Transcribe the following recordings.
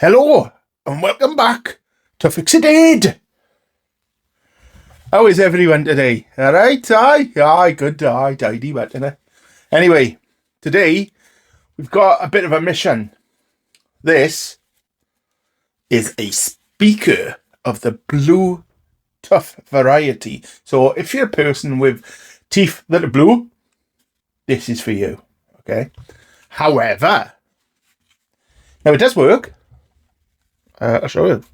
Hello and welcome back to Fix It Aid. How is everyone today? All right? Aye, good. Aye, tidy, but anyway, today we've got a bit of a mission. This is a speaker of the blue tough variety. So if you're a person with teeth that are blue, this is for you. Okay. However, now it does work. I'll show you.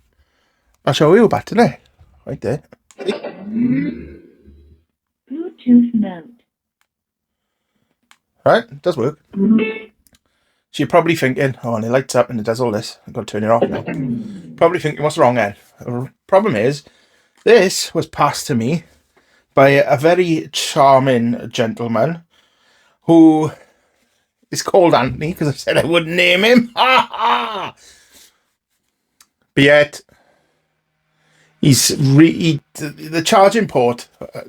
I'll show you a button there. Right there. Bluetooth mode. Right, it does work. So you're probably thinking, oh, and it lights up and it does all this. I've got to turn it off now. Probably thinking, what's wrong then? The problem is, this was passed to me by a very charming gentleman who is called Anthony because I said I wouldn't name him. Ha ha! But yet, the charging port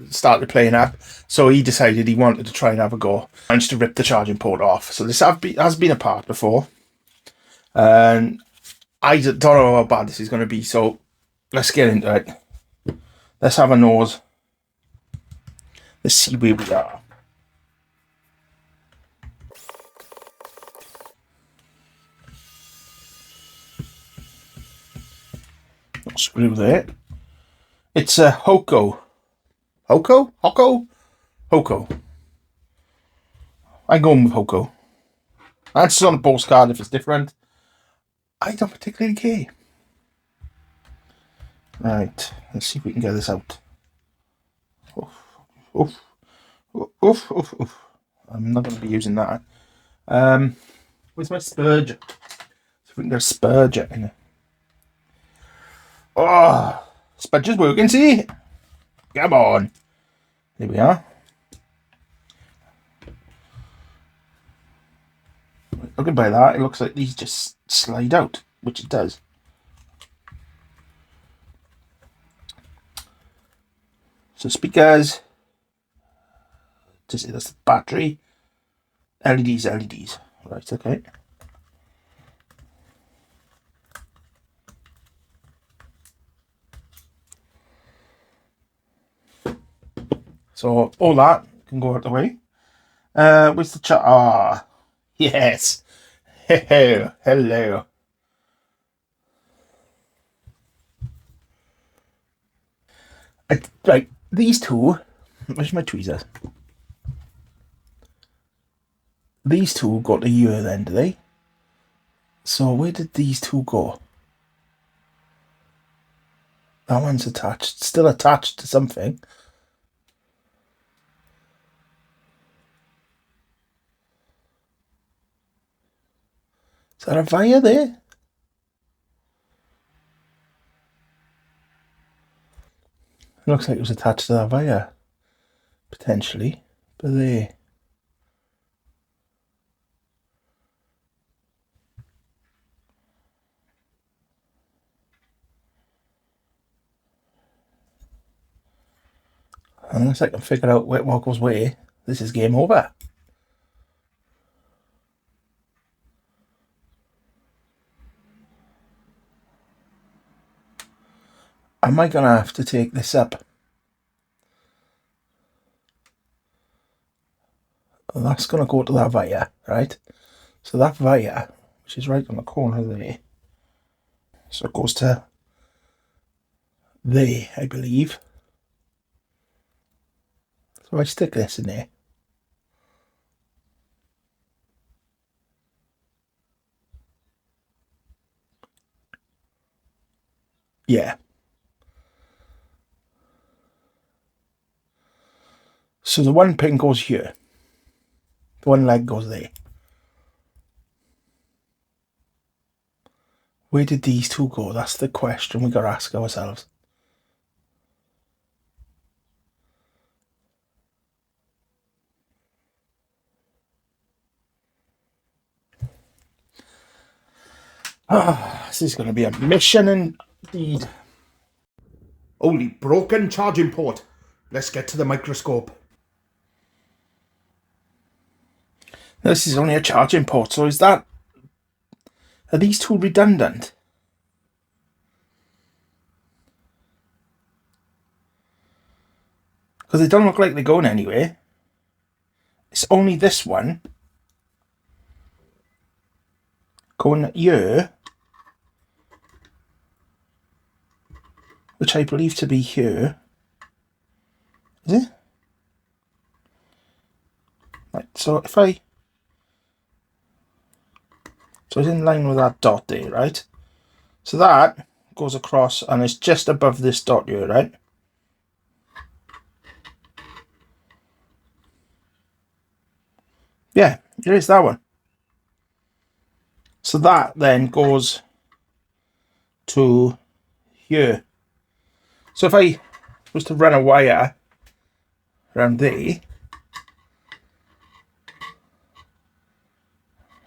started playing up, so he decided he wanted to try and have a go. Managed to rip the charging port off. So this has been apart before, and I don't know how bad this is going to be. So let's get into it. Let's have a nose. Let's see where we are. Screw there. It's a Hoco. Hoco? I'm going with Hoco. That's on a postcard if it's different. I don't particularly care. Right, let's see if we can get this out. Oof. I'm not going to be using that. Where's my spurge? See if we can get a spurge in it. Oh, spudge is working, see? Come on. There we are. Looking by that, it looks like these just slide out, which it does. So speakers. That's the battery. LEDs. Right, okay. So all that can go out the way. Where's the chat? Ah, yes. Hello. Right, these two. Where's my tweezers? These two got to here then, do they? So where did these two go? That one's attached. Still attached to something. Is that a wire there? It looks like it was attached to that wire. Potentially. But there. Unless I can figure out what goes where, this is game over. Am I going to have to take this up? Well, that's going to go to that wire, right? So that wire, which is right on the corner there, so it goes to there, I believe. So I stick this in there. Yeah. So the one pin goes here. The one leg goes there. Where did these two go? That's the question we got to ask ourselves. This is going to be a mission indeed. Holy broken charging port. Let's get to the microscope. This is only a charging port, so are these two redundant? because they don't look like they're going anywhere. It's only this one going here, which I believe to be here. Is it? Right, so if I... So it's in line with that dot there, right? So that goes across and it's just above this dot here, right? Yeah, there is that one. So that then goes to here. So if I was to run a wire around there,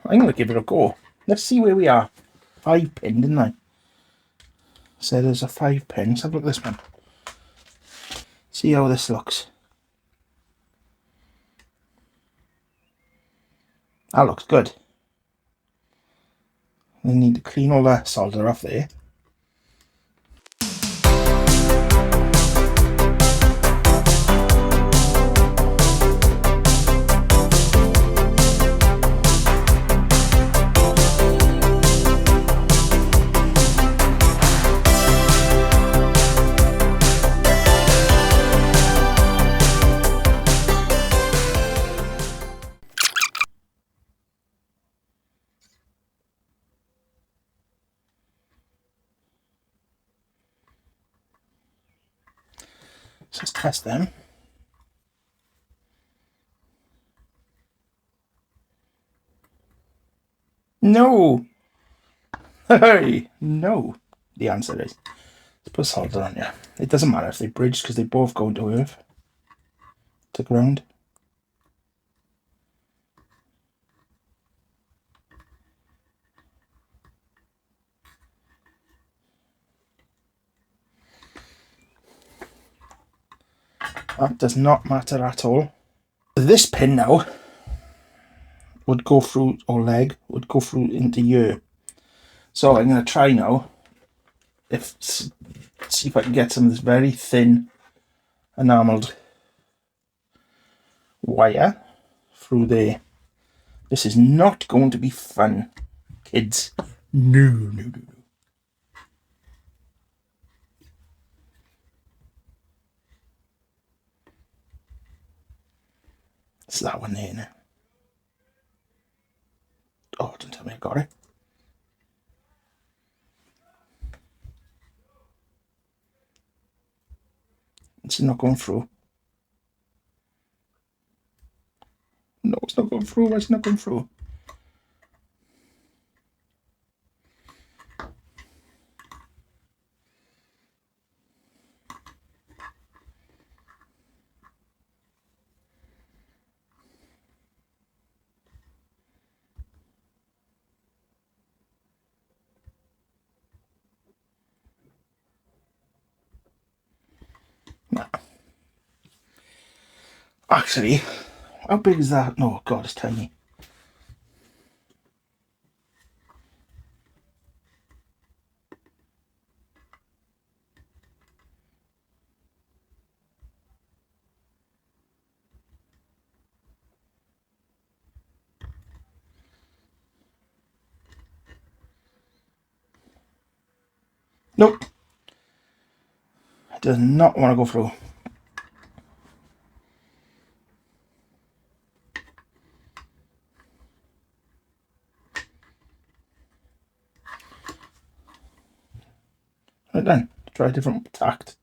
I'm going to give it a go. Let's see where we are. 5 pin, didn't I? So there's a 5 pin. Let's have a look at this one. See how this looks. That looks good. I need to clean all the solder off there. So let's test them. No! Hey! No! The answer is, let's put solder on here. It doesn't matter if they bridge because they both go to earth. To ground. That does not matter at all. This pin now would go through, or leg, would go through into here. So I'm going to try now, see if I can get some of this very thin enamelled wire through there. This is not going to be fun, kids. No, no, no, no. It's that one there now. Oh, don't tell me I got it. It's not going through. No, it's not going through. Why is it not going through? No. Actually, how big is that? No, God, it's tiny. Nope. It does not want to go through. Right then, try a different tact.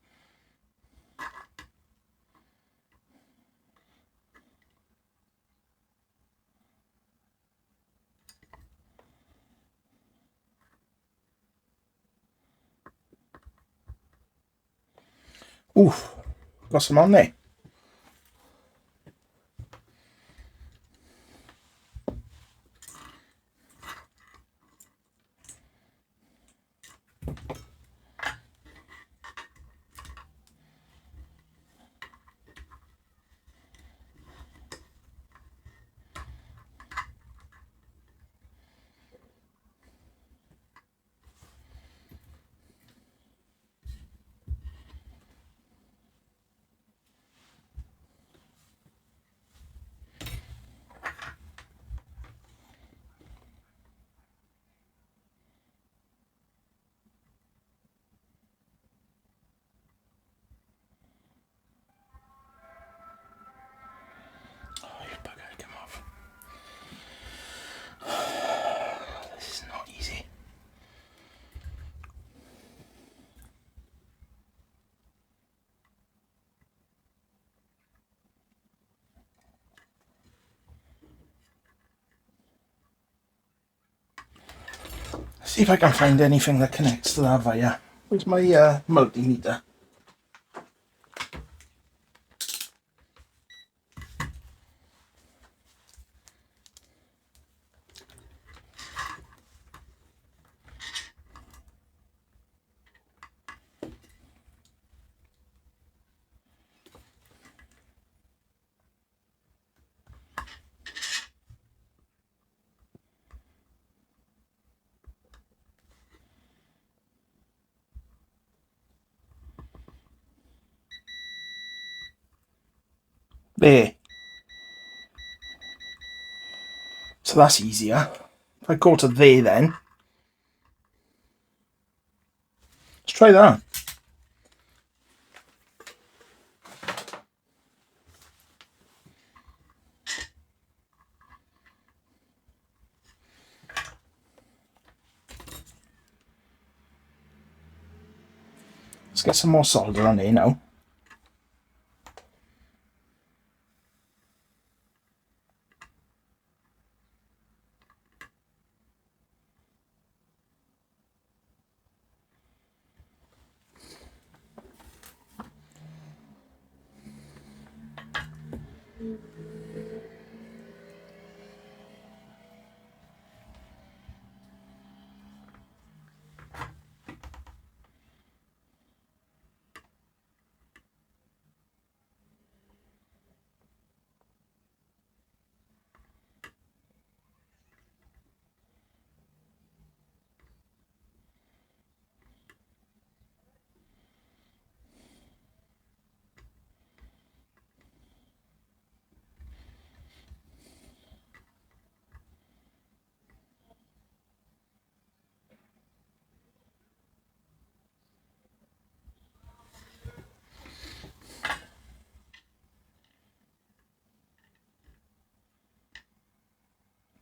Oof, got some on there. See if I can find anything that connects to that via. Where's my multimeter? There. So that's easier. If I go to there then. Let's try that. Let's get some more solder on there now.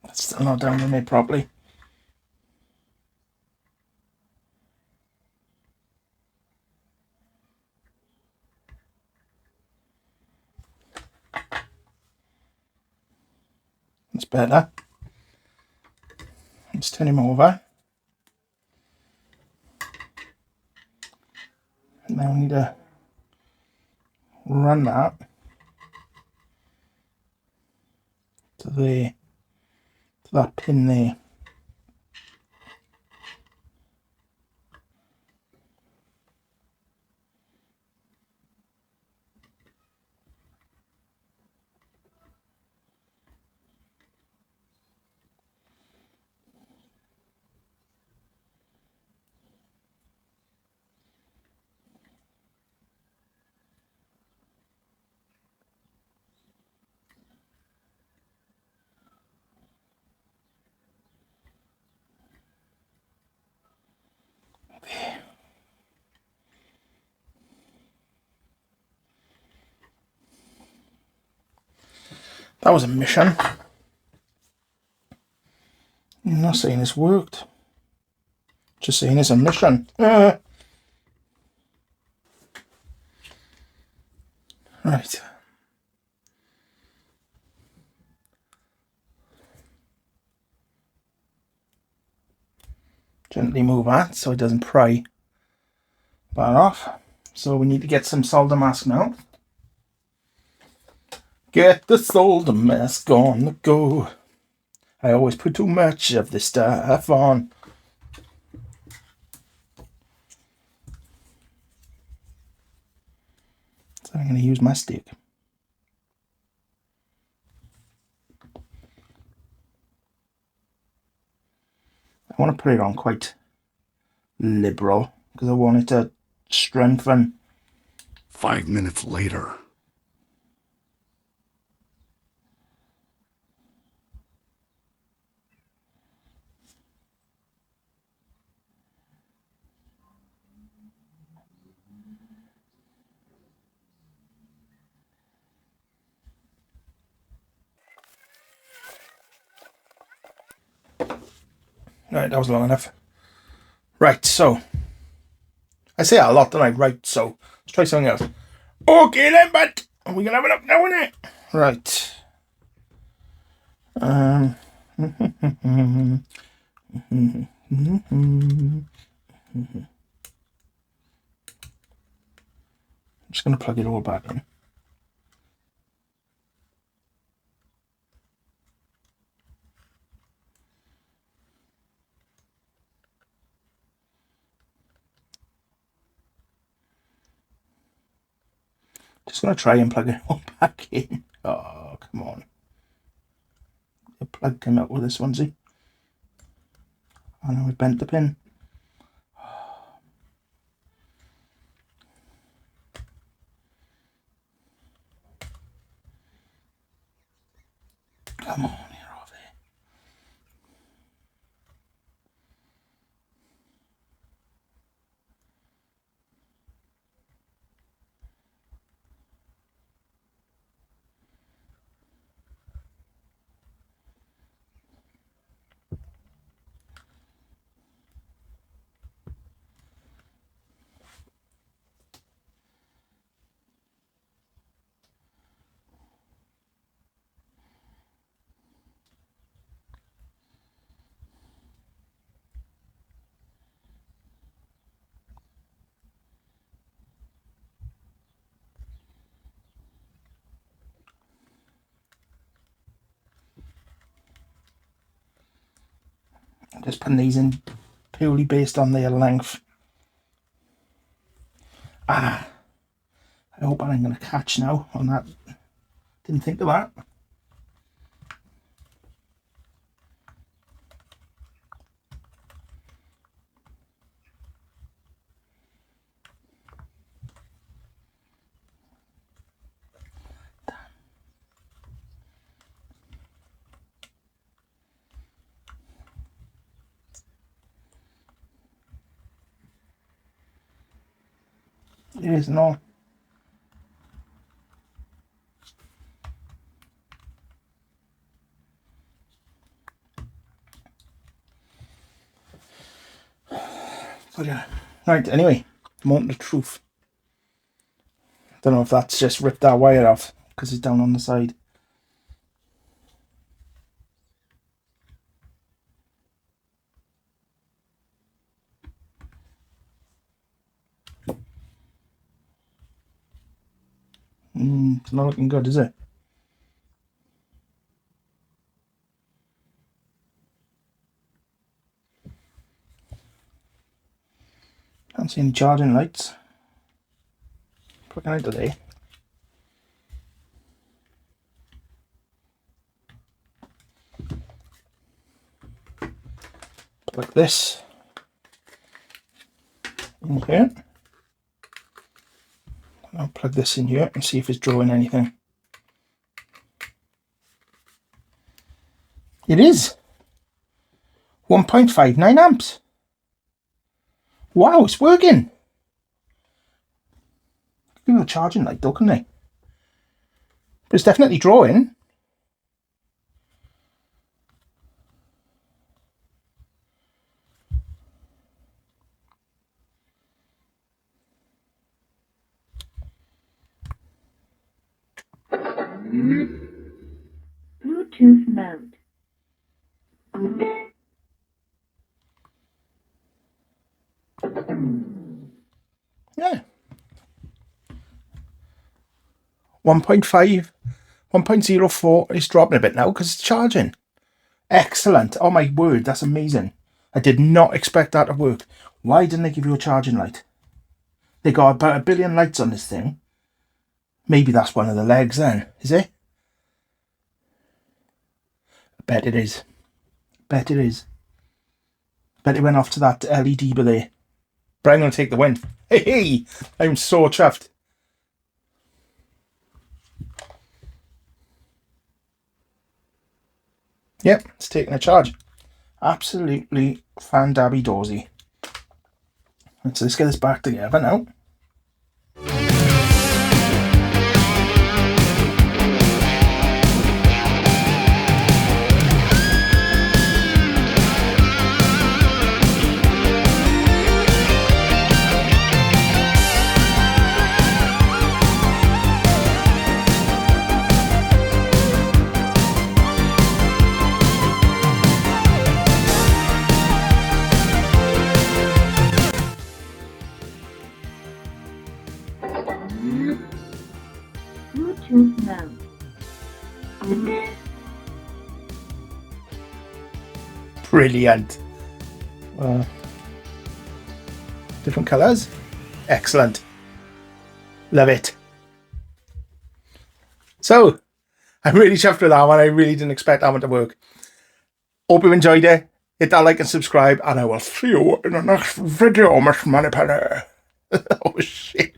That's still not down in there properly. That's better. Let's turn him over. Now we need to run that to there, to that pin there. That was a mission. I'm not saying it's worked. Just saying it's a mission. Right. Gently move that so it doesn't pry that off. So we need to get some solder mask now. Get the solder mask on the go. I always put too much of this stuff on. So I'm going to use my stick. I want to put it on quite liberal because I want it to strengthen. 5 minutes later. Right, that was long enough. Right, so. I say a lot, don't I? Right, so. Let's try something else. Okay then, but we're going to have a look now, innit? Right. I'm just going to plug it all back in. Just going to try and plug it all back in. Oh, come on. The plug came out with this one, see? Oh no, we bent the pin. Come on, you're off there. I'm just putting these in purely based on their length. I hope I'm going to catch now on that. Didn't think of that. It isn't all. But yeah. Right, anyway, moment of truth. Don't know if that's just ripped that wire off because it's down on the side. It's not looking good, is it? Can't see any charging lights. Plugging out of there. Plug this in here. I'll plug this in here and see if it's drawing anything. It is 1.59 amps. Wow, it's working. Give it a charging light though, couldn't I? But it's definitely drawing. Bluetooth mode. Yeah. 1.5, 1.04 is dropping a bit now because it's charging. Excellent. Oh my word, that's amazing. I did not expect that to work. Why didn't they give you a charging light? They got about 1 billion lights on this thing. Maybe that's one of the legs then, is it? I bet it is. Bet it is. Bet it went off to that LED by there. But I'm going to take the win. Hey, I'm so chuffed. Yep, it's taking a charge. Absolutely fan-dabby-dozy. Right, so let's get this back together now. Bluetooth mode. Brilliant. Different colours. Excellent. Love it. So, I'm really chuffed with that one. I really didn't expect that one to work. Hope you enjoyed it. Hit that like and subscribe, and I will see you in the next video, Miss Moneypenny. Oh, shit.